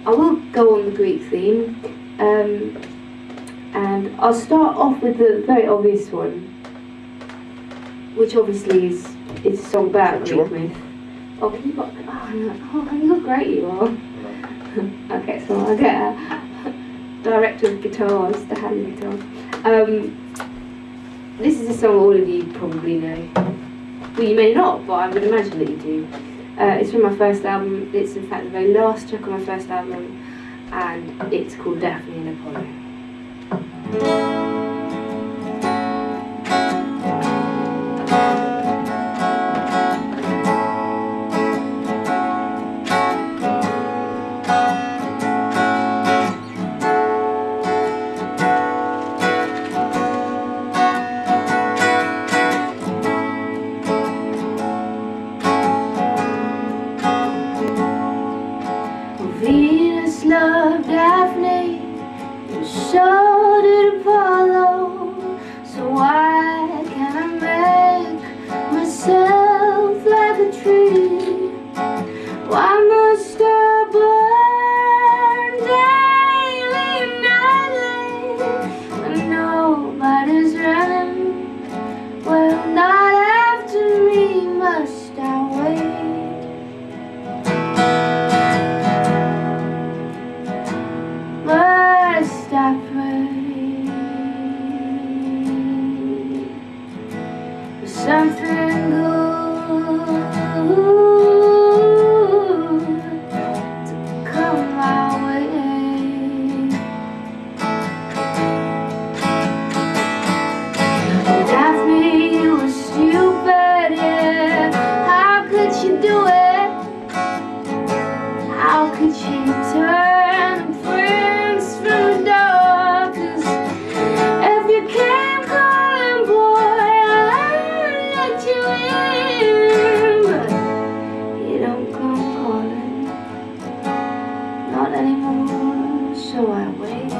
I will go on the Greek theme, and I'll start off with the very obvious one, which obviously is a song about Greek myth. Oh, can you got? Oh no! Oh, you're great, you are. Okay, so I'll get a director of guitars to hand the guitar. This is a song all of you probably know. Well, you may not, but I would imagine that you do. It's from my first album. It's in fact the very last track on my first album, and it's called Daphne and Apolo. Venus loved Daphne, and so did Apollo. So why can't I make myself like a tree? Why must I burn daily and nightly when nobody's running? Well, not after me must I wait. Must I pray for something good to come my way? Daphne, you were stupid, yeah. How could you do it? How could you turn friends from the door? 'Cause if you came calling, boy, I'd let you in. But you don't come calling, not anymore, so I wait.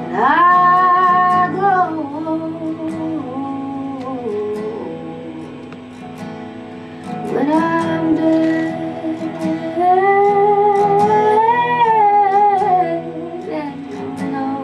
And I go when I'm dead. Then you'll know.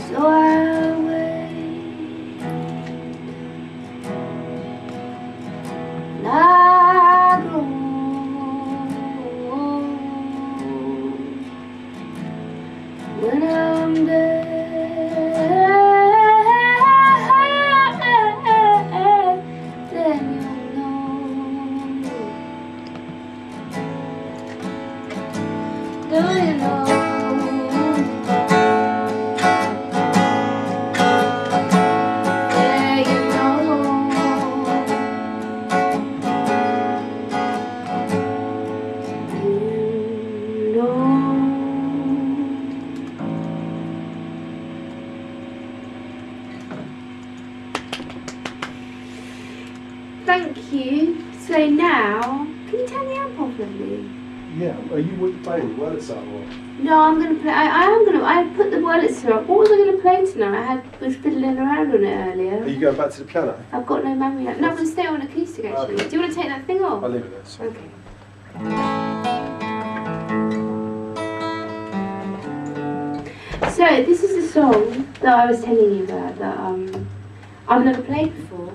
So I'll wait, and I go when I'm dead. Then you'll know. Do you know? Thank you. So now, can you turn the amp off, lovely? Yeah. Are you playing Wurlitzer or? No, I'm gonna play. I put the Wurlitzer up. What was I gonna play tonight? Was fiddling around on it earlier. Are you going back to the piano? I've got no memory. No, I'm gonna stay on acoustic actually. Okay. Do you want to take that thing off? I'll leave it there. Sorry. Okay. So this is a song that I was telling you about that I've never played before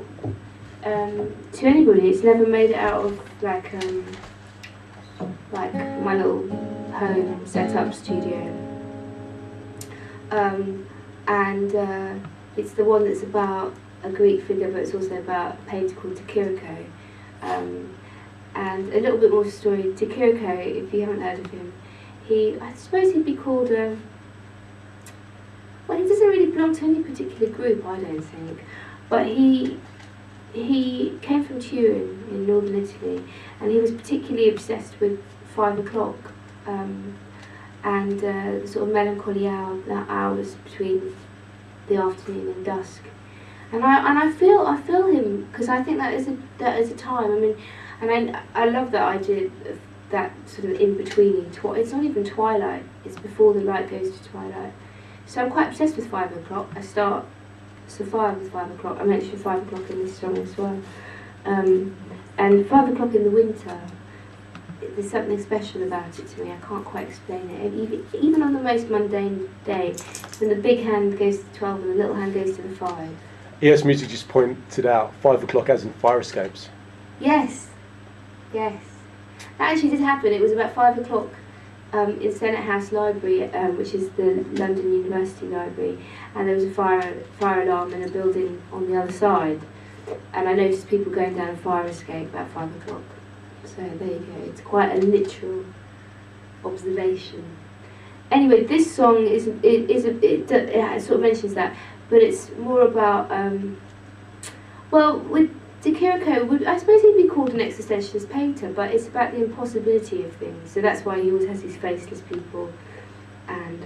to anybody. It's never made it out of like my little home set-up studio, and it's the one that's about a Greek figure, but it's also about a painter called Tikiriko. And a little bit more story. Tikiriko, if you haven't heard of him, I suppose he'd be called well, he doesn't really belong to any particular group, I don't think, but he he came from Turin in northern Italy, and he was particularly obsessed with 5 o'clock and the sort of melancholy hours between the afternoon and dusk. And I feel him, because I think that is a time. I mean, and I love that idea of that sort of in between. It's not even twilight; it's before the light goes to twilight. So I'm quite obsessed with 5 o'clock. I start Sophia with 5 o'clock. I mentioned 5 o'clock in this song as well. And 5 o'clock in the winter, there's something special about it to me. I can't quite explain it. Even on the most mundane day, when the big hand goes to 12 and the little hand goes to the 5. ES Music just pointed out 5 o'clock as in fire escapes. Yes, yes. That actually did happen. It was about 5 o'clock in Senate House Library, which is the London University Library, and there was a fire alarm in a building on the other side. And I noticed people going down a fire escape about 5 o'clock. So there you go. It's quite a literal observation. Anyway, this song it sort of mentions that, but it's more about well, with De Chirico, I suppose he'd be called an existentialist painter, but it's about the impossibility of things. So that's why he always has these faceless people, and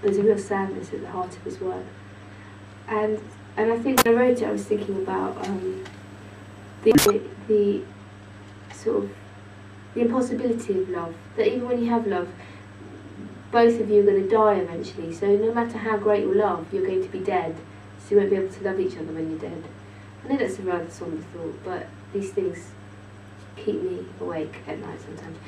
there's a real sadness at the heart of his work. And I think when I wrote it, I was thinking about the sort of the impossibility of love. That even when you have love, both of you are going to die eventually. So no matter how great your love, you're going to be dead. So you won't be able to love each other when you're dead. I know that's a rather somber thought, but these things keep me awake at night sometimes.